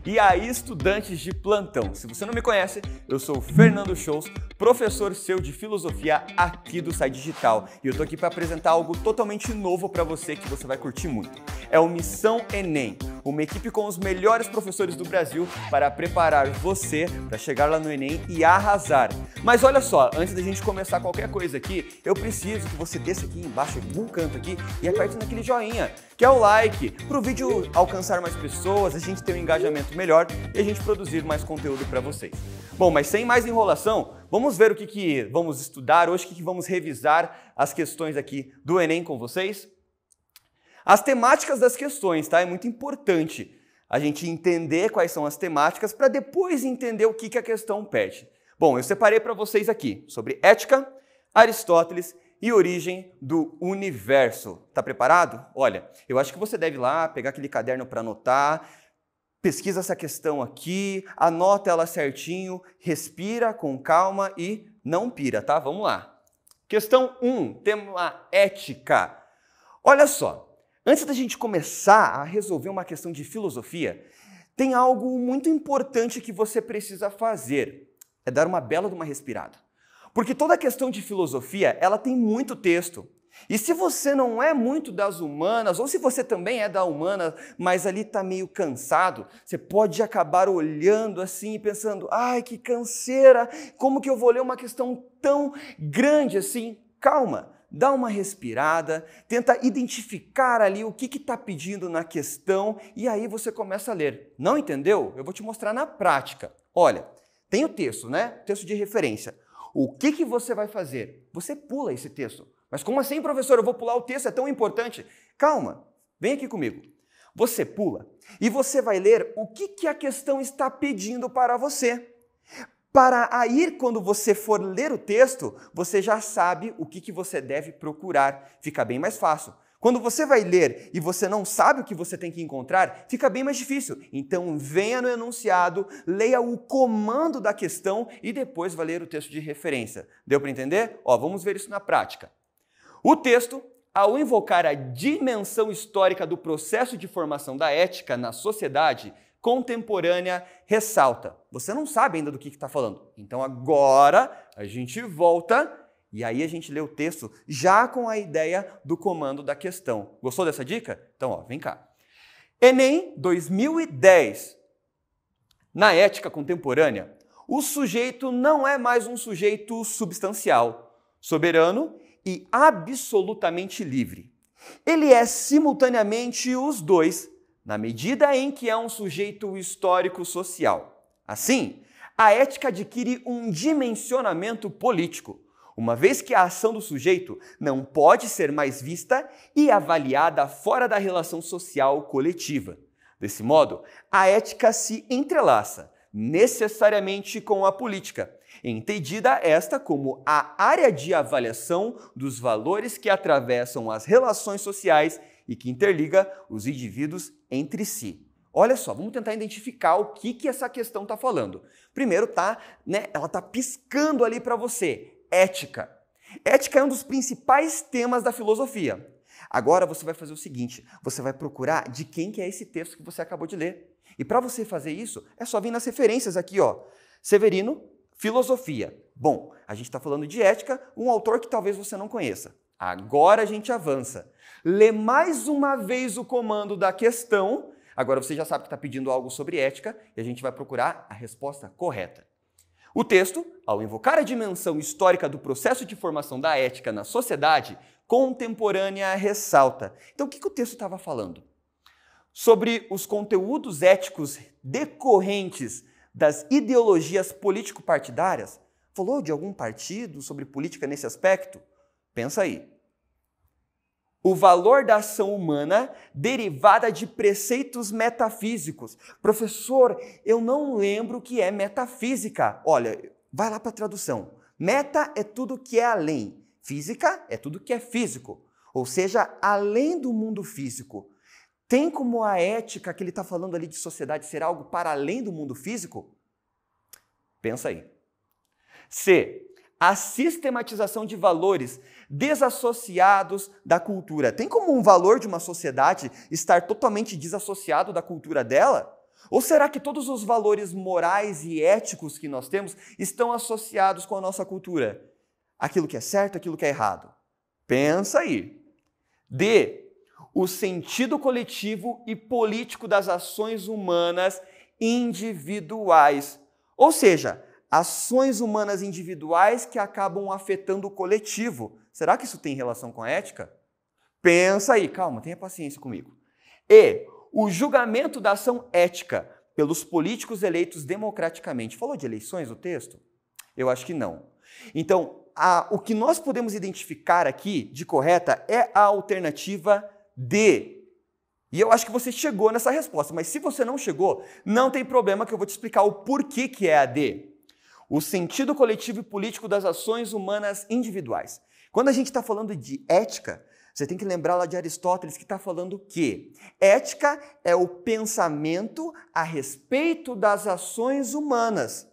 E aí, estudantes de plantão, se você não me conhece, eu sou o Fernando Shows, professor seu de filosofia aqui do Sai Digital. E eu tô aqui para apresentar algo totalmente novo para você que você vai curtir muito. É o Missão Enem, uma equipe com os melhores professores do Brasil para preparar você para chegar lá no Enem e arrasar. Mas olha só, antes da gente começar qualquer coisa aqui, eu preciso que você desça aqui embaixo, em algum canto aqui, e aperte naquele joinha, que é o like, para o vídeo alcançar mais pessoas, a gente ter um engajamento melhor e a gente produzir mais conteúdo para vocês. Bom, mas sem mais enrolação, vamos ver o que vamos estudar hoje, o que vamos revisar as questões aqui do Enem com vocês. As temáticas das questões, tá? É muito importante a gente entender quais são as temáticas para depois entender o que a questão pede. Bom, eu separei para vocês aqui sobre ética, Aristóteles e origem do universo. Tá preparado? Olha, eu acho que você deve ir lá pegar aquele caderno para anotar, pesquisa essa questão aqui, anota ela certinho, respira com calma e não pira, tá? Vamos lá. Questão 1, tema ética. Olha só. Antes da gente começar a resolver uma questão de filosofia, tem algo muito importante que você precisa fazer. É dar uma bela de uma respirada. Porque toda questão de filosofia, ela tem muito texto. E se você não é muito das humanas, ou se você também é da humana, mas ali está meio cansado, você pode acabar olhando assim e pensando, ai, que canseira, como que eu vou ler uma questão tão grande assim? Calma. Dá uma respirada, tenta identificar ali o que está pedindo na questão e aí você começa a ler. Não entendeu? Eu vou te mostrar na prática. Olha, tem o texto, né? Texto de referência. O que você vai fazer? Você pula esse texto. Mas como assim, professor? Eu vou pular o texto, é tão importante. Calma, vem aqui comigo. Você pula e você vai ler o que a questão está pedindo para você. Para aí, quando você for ler o texto, você já sabe o que você deve procurar. Fica bem mais fácil. Quando você vai ler e você não sabe o que você tem que encontrar, fica bem mais difícil. Então, venha no enunciado, leia o comando da questão e depois vai ler o texto de referência. Deu para entender? Ó, vamos ver isso na prática. O texto, ao invocar a dimensão histórica do processo de formação da ética na sociedade contemporânea, ressalta. Você não sabe ainda do que está falando. Então agora a gente volta e aí a gente lê o texto já com a ideia do comando da questão. Gostou dessa dica? Então, ó, vem cá. Enem 2010. Na ética contemporânea, o sujeito não é mais um sujeito substancial, soberano e absolutamente livre. Ele é simultaneamente os dois, na medida em que é um sujeito histórico-social. Assim, a ética adquire um dimensionamento político, uma vez que a ação do sujeito não pode ser mais vista e avaliada fora da relação social coletiva. Desse modo, a ética se entrelaça necessariamente com a política, entendida esta como a área de avaliação dos valores que atravessam as relações sociais e que interliga os indivíduos entre si. Olha só, vamos tentar identificar o que essa questão está falando. Primeiro, ela está piscando ali para você. Ética. Ética é um dos principais temas da filosofia. Agora você vai fazer o seguinte, você vai procurar de quem que é esse texto que você acabou de ler. E para você fazer isso, é só vir nas referências aqui, ó. Severino, Filosofia. Bom, a gente está falando de ética, um autor que talvez você não conheça. Agora a gente avança. Lê mais uma vez o comando da questão. Agora você já sabe que está pedindo algo sobre ética e a gente vai procurar a resposta correta. O texto, ao invocar a dimensão histórica do processo de formação da ética na sociedade contemporânea, ressalta. Então, o que o texto estava falando? Sobre os conteúdos éticos decorrentes das ideologias político-partidárias? Falou de algum partido sobre política nesse aspecto? Pensa aí. O valor da ação humana derivada de preceitos metafísicos. Professor, eu não lembro o que é metafísica. Olha, vai lá para a tradução. Meta é tudo que é além. Física é tudo que é físico. Ou seja, além do mundo físico. Tem como a ética que ele está falando ali de sociedade ser algo para além do mundo físico? Pensa aí. C. A sistematização de valores desassociados da cultura. Tem como um valor de uma sociedade estar totalmente desassociado da cultura dela? Ou será que todos os valores morais e éticos que nós temos estão associados com a nossa cultura? Aquilo que é certo, aquilo que é errado. Pensa aí. D. O sentido coletivo e político das ações humanas individuais. Ou seja, ações humanas individuais que acabam afetando o coletivo. Será que isso tem relação com a ética? Pensa aí, calma, tenha paciência comigo. E. O julgamento da ação ética pelos políticos eleitos democraticamente. Falou de eleições o texto? Eu acho que não. Então, o que nós podemos identificar aqui de correta é a alternativa D. E eu acho que você chegou nessa resposta, mas se você não chegou, não tem problema que eu vou te explicar o porquê que é a D. O sentido coletivo e político das ações humanas individuais. Quando a gente está falando de ética, você tem que lembrar lá de Aristóteles que está falando que ética é o pensamento a respeito das ações humanas.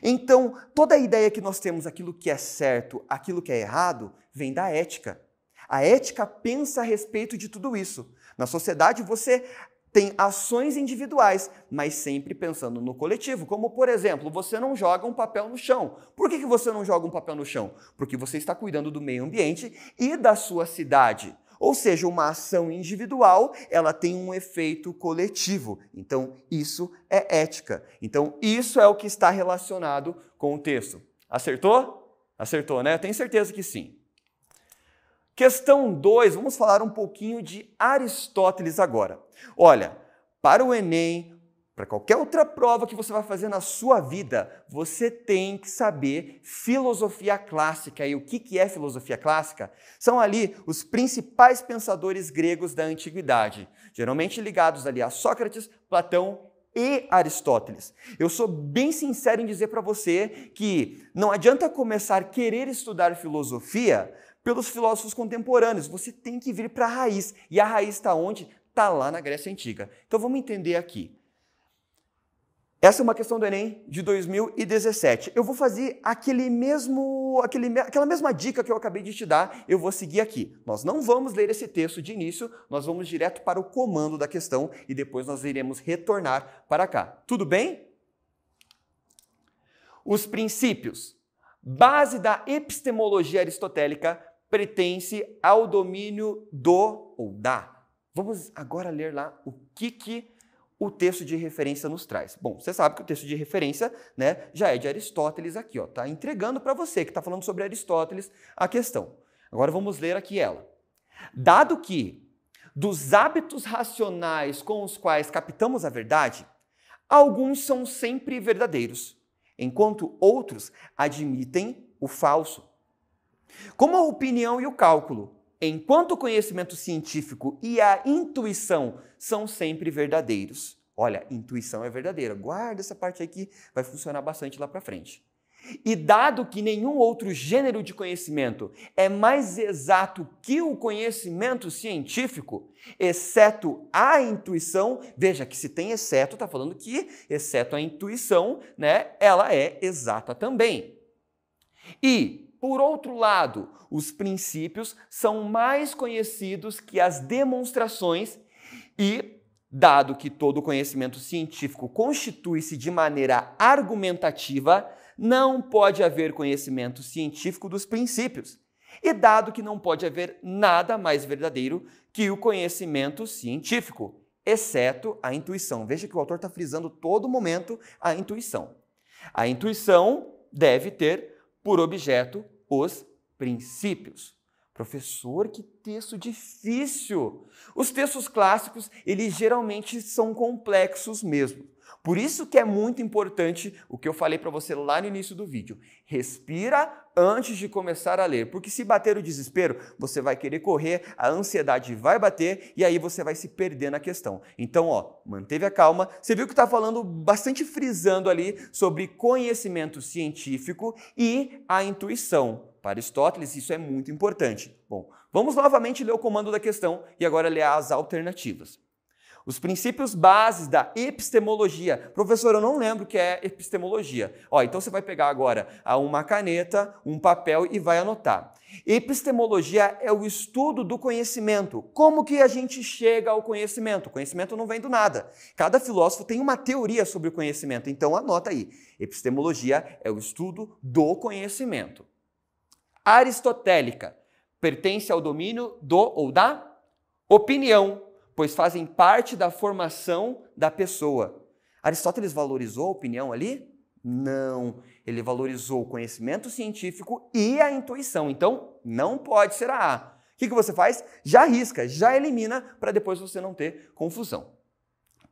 Então, toda a ideia que nós temos, aquilo que é certo, aquilo que é errado, vem da ética. A ética pensa a respeito de tudo isso. Na sociedade você tem ações individuais, mas sempre pensando no coletivo. Como, por exemplo, você não joga um papel no chão. Por que você não joga um papel no chão? Porque você está cuidando do meio ambiente e da sua cidade. Ou seja, uma ação individual, ela tem um efeito coletivo. Então, isso é ética. Então, isso é o que está relacionado com o texto. Acertou? Acertou, né? Eu tenho certeza que sim. Questão 2, vamos falar um pouquinho de Aristóteles agora. Olha, para o Enem, para qualquer outra prova que você vai fazer na sua vida, você tem que saber filosofia clássica. E o que é filosofia clássica? São ali os principais pensadores gregos da antiguidade, geralmente ligados ali a Sócrates, Platão e Aristóteles. Eu sou bem sincero em dizer para você que não adianta começar a querer estudar filosofia pelos filósofos contemporâneos. Você tem que vir para a raiz. E a raiz está onde? Está lá na Grécia Antiga. Então vamos entender aqui. Essa é uma questão do Enem de 2017. Eu vou fazer aquela mesma dica que eu acabei de te dar, eu vou seguir aqui. Nós não vamos ler esse texto de início, nós vamos direto para o comando da questão e depois nós iremos retornar para cá. Tudo bem? Os princípios. Base da epistemologia aristotélica pertence ao domínio do ou da. Vamos agora ler lá o que o texto de referência nos traz. Bom, você sabe que o texto de referência, né, já é de Aristóteles aqui, ó, tá entregando para você que está falando sobre Aristóteles a questão. Agora vamos ler aqui ela. Dado que dos hábitos racionais com os quais captamos a verdade, alguns são sempre verdadeiros, enquanto outros admitem o falso. Como a opinião e o cálculo, enquanto o conhecimento científico e a intuição são sempre verdadeiros. Olha, intuição é verdadeira. Guarda essa parte aí que vai funcionar bastante lá para frente. E dado que nenhum outro gênero de conhecimento é mais exato que o conhecimento científico, exceto a intuição, veja que se tem exceto, está falando que, exceto a intuição, né, ela é exata também. E, por outro lado, os princípios são mais conhecidos que as demonstrações e, dado que todo conhecimento científico constitui-se de maneira argumentativa, não pode haver conhecimento científico dos princípios. E dado que não pode haver nada mais verdadeiro que o conhecimento científico, exceto a intuição. Veja que o autor está frisando todo momento a intuição. A intuição deve ter por objeto os princípios. Professor, que texto difícil! Os textos clássicos, eles geralmente são complexos mesmo. Por isso que é muito importante o que eu falei para você lá no início do vídeo. Respira antes de começar a ler, porque se bater o desespero, você vai querer correr, a ansiedade vai bater e aí você vai se perder na questão. Então, ó, manteve a calma. Você viu que está falando bastante frisando ali sobre conhecimento científico e a intuição. Para Aristóteles, isso é muito importante. Bom, vamos novamente ler o comando da questão e agora ler as alternativas. Os princípios bases da epistemologia. Professor, eu não lembro o que é epistemologia. Então você vai pegar agora uma caneta, um papel e vai anotar. Epistemologia é o estudo do conhecimento. Como que a gente chega ao conhecimento? O conhecimento não vem do nada. Cada filósofo tem uma teoria sobre o conhecimento. Então anota aí. Epistemologia é o estudo do conhecimento. Aristotélica pertence ao domínio do ou da opinião, pois fazem parte da formação da pessoa. Aristóteles valorizou a opinião ali? Não. Ele valorizou o conhecimento científico e a intuição. Então, não pode ser a A. O que você faz? Já risca, já elimina, para depois você não ter confusão.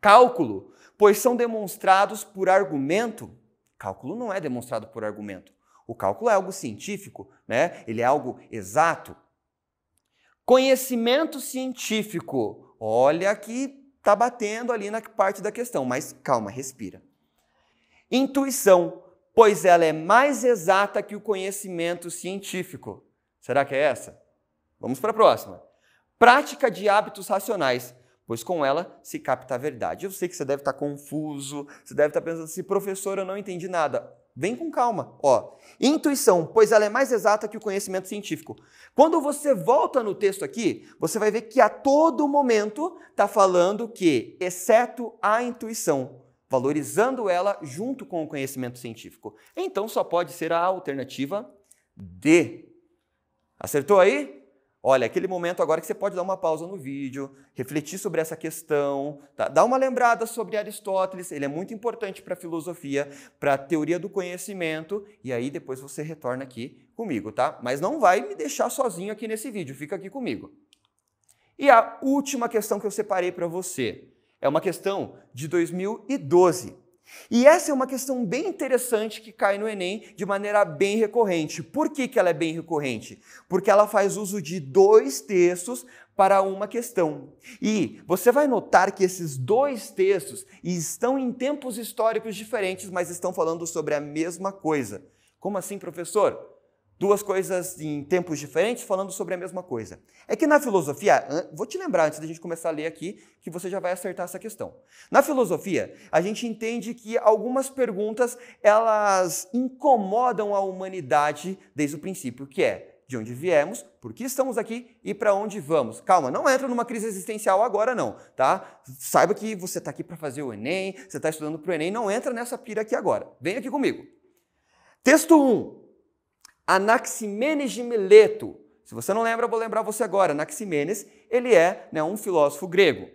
Cálculo, pois são demonstrados por argumento. Cálculo não é demonstrado por argumento. O cálculo é algo científico, né? Ele é algo exato. Conhecimento científico. Olha que está batendo ali na parte da questão, mas calma, respira. Intuição, pois ela é mais exata que o conhecimento científico. Será que é essa? Vamos para a próxima. Prática de hábitos racionais, pois com ela se capta a verdade. Eu sei que você deve estar confuso, você deve estar pensando assim, professor, eu não entendi nada. Vem com calma. Intuição, pois ela é mais exata que o conhecimento científico. Quando você volta no texto aqui, você vai ver que a todo momento está falando que, exceto a intuição, valorizando ela junto com o conhecimento científico. Então só pode ser a alternativa D. Acertou aí? Olha, aquele momento agora que você pode dar uma pausa no vídeo, refletir sobre essa questão, tá? Dá uma lembrada sobre Aristóteles, ele é muito importante para a filosofia, para a teoria do conhecimento, e aí depois você retorna aqui comigo, tá? Mas não vai me deixar sozinho aqui nesse vídeo, fica aqui comigo. E a última questão que eu separei para você é uma questão de 2012. E essa é uma questão bem interessante que cai no Enem de maneira bem recorrente. Por que ela é bem recorrente? Porque ela faz uso de 2 textos para uma questão. E você vai notar que esses 2 textos estão em tempos históricos diferentes, mas estão falando sobre a mesma coisa. Como assim, professor? 2 coisas em tempos diferentes falando sobre a mesma coisa. É que na filosofia, vou te lembrar antes da gente começar a ler aqui, que você já vai acertar essa questão. Na filosofia, a gente entende que algumas perguntas, elas incomodam a humanidade desde o princípio, que é de onde viemos, por que estamos aqui e para onde vamos. Calma, não entra numa crise existencial agora não, tá? Saiba que você está aqui para fazer o Enem, você está estudando para o Enem, não entra nessa pira aqui agora. Vem aqui comigo. Texto 1. Anaximenes de Mileto. Se você não lembra, eu vou lembrar você agora. Anaximenes, ele é um filósofo grego.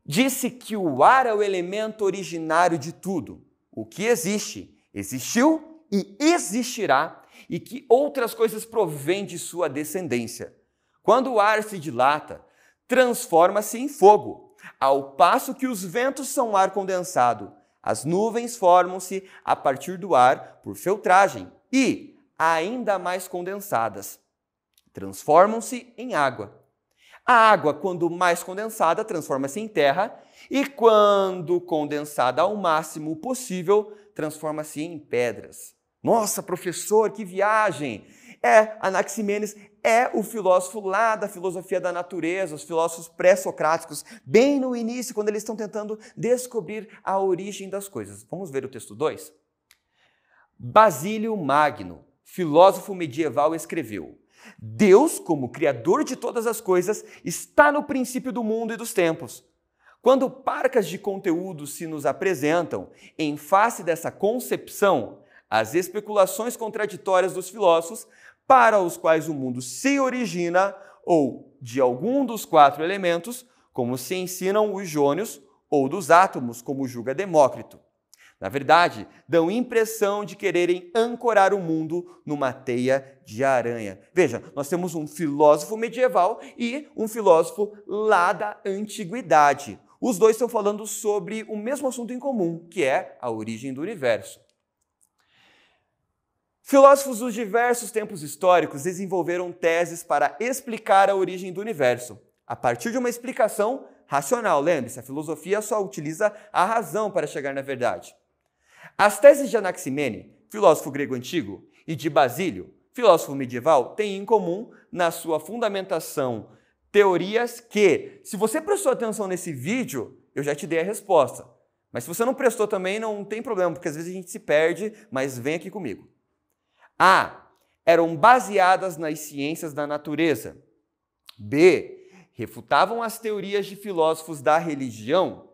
Disse que o ar é o elemento originário de tudo. O que existe, existiu e existirá, e que outras coisas provêm de sua descendência. Quando o ar se dilata, transforma-se em fogo, ao passo que os ventos são ar condensado. As nuvens formam-se a partir do ar por filtragem e, ainda mais condensadas, transformam-se em água. A água, quando mais condensada, transforma-se em terra e, quando condensada ao máximo possível, transforma-se em pedras. Nossa, professor, que viagem! Anaximenes é o filósofo lá da filosofia da natureza, os filósofos pré-socráticos, bem no início, quando eles estão tentando descobrir a origem das coisas. Vamos ver o texto 2? Basílio Magno, filósofo medieval, escreveu: Deus, como criador de todas as coisas, está no princípio do mundo e dos tempos. Quando parcas de conteúdos se nos apresentam, em face dessa concepção, as especulações contraditórias dos filósofos, para os quais o mundo se origina, ou de algum dos 4 elementos, como se ensinam os jônios, ou dos átomos, como julga Demócrito. Na verdade, dão impressão de quererem ancorar o mundo numa teia de aranha. Veja, nós temos um filósofo medieval e um filósofo lá da antiguidade. Os dois estão falando sobre o mesmo assunto em comum, que é a origem do universo. Filósofos dos diversos tempos históricos desenvolveram teses para explicar a origem do universo, a partir de uma explicação racional. Lembre-se, a filosofia só utiliza a razão para chegar na verdade. As teses de Anaximene, filósofo grego antigo, e de Basílio, filósofo medieval, têm em comum, na sua fundamentação teorias que, se você prestou atenção nesse vídeo, eu já te dei a resposta. Mas se você não prestou também, não tem problema, porque às vezes a gente se perde, mas vem aqui comigo. A. Eram baseadas nas ciências da natureza. B. Refutavam as teorias de filósofos da religião.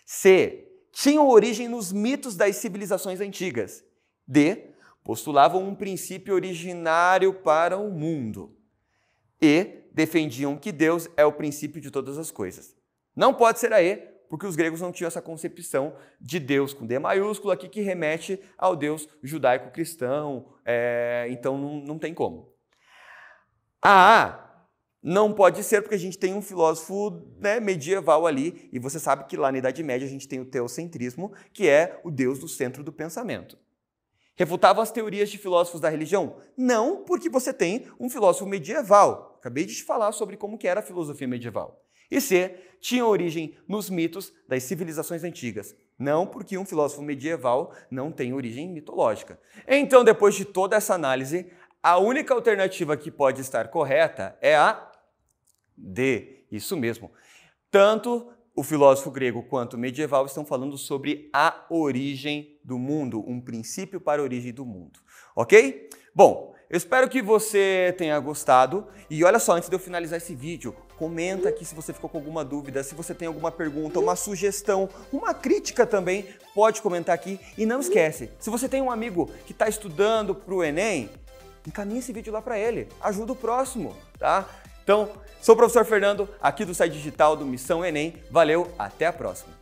C. Tinham origem nos mitos das civilizações antigas. D. Postulavam um princípio originário para o mundo. E. Defendiam que Deus é o princípio de todas as coisas. Não pode ser a E, porque os gregos não tinham essa concepção de Deus com D maiúsculo aqui que remete ao Deus judaico-cristão, então não tem como. A A não pode ser porque a gente tem um filósofo, né, medieval ali, e você sabe que lá na Idade Média a gente tem o teocentrismo, que é o Deus do centro do pensamento. Refutavam as teorias de filósofos da religião? Não, porque você tem um filósofo medieval. Acabei de te falar sobre como que era a filosofia medieval. E C, tinha origem nos mitos das civilizações antigas. Não, porque um filósofo medieval não tem origem mitológica. Então, depois de toda essa análise, a única alternativa que pode estar correta é a D. Isso mesmo. Tanto o filósofo grego quanto o medieval estão falando sobre a origem do mundo, um princípio para a origem do mundo. Ok? Bom, eu espero que você tenha gostado. E olha só, antes de eu finalizar esse vídeo, comenta aqui se você ficou com alguma dúvida, se você tem alguma pergunta, uma sugestão, uma crítica também, pode comentar aqui. E não esquece, se você tem um amigo que está estudando para o Enem, encaminhe esse vídeo lá para ele, ajuda o próximo, tá? Então, sou o professor Fernando, aqui do site digital do Missão Enem. Valeu, até a próxima!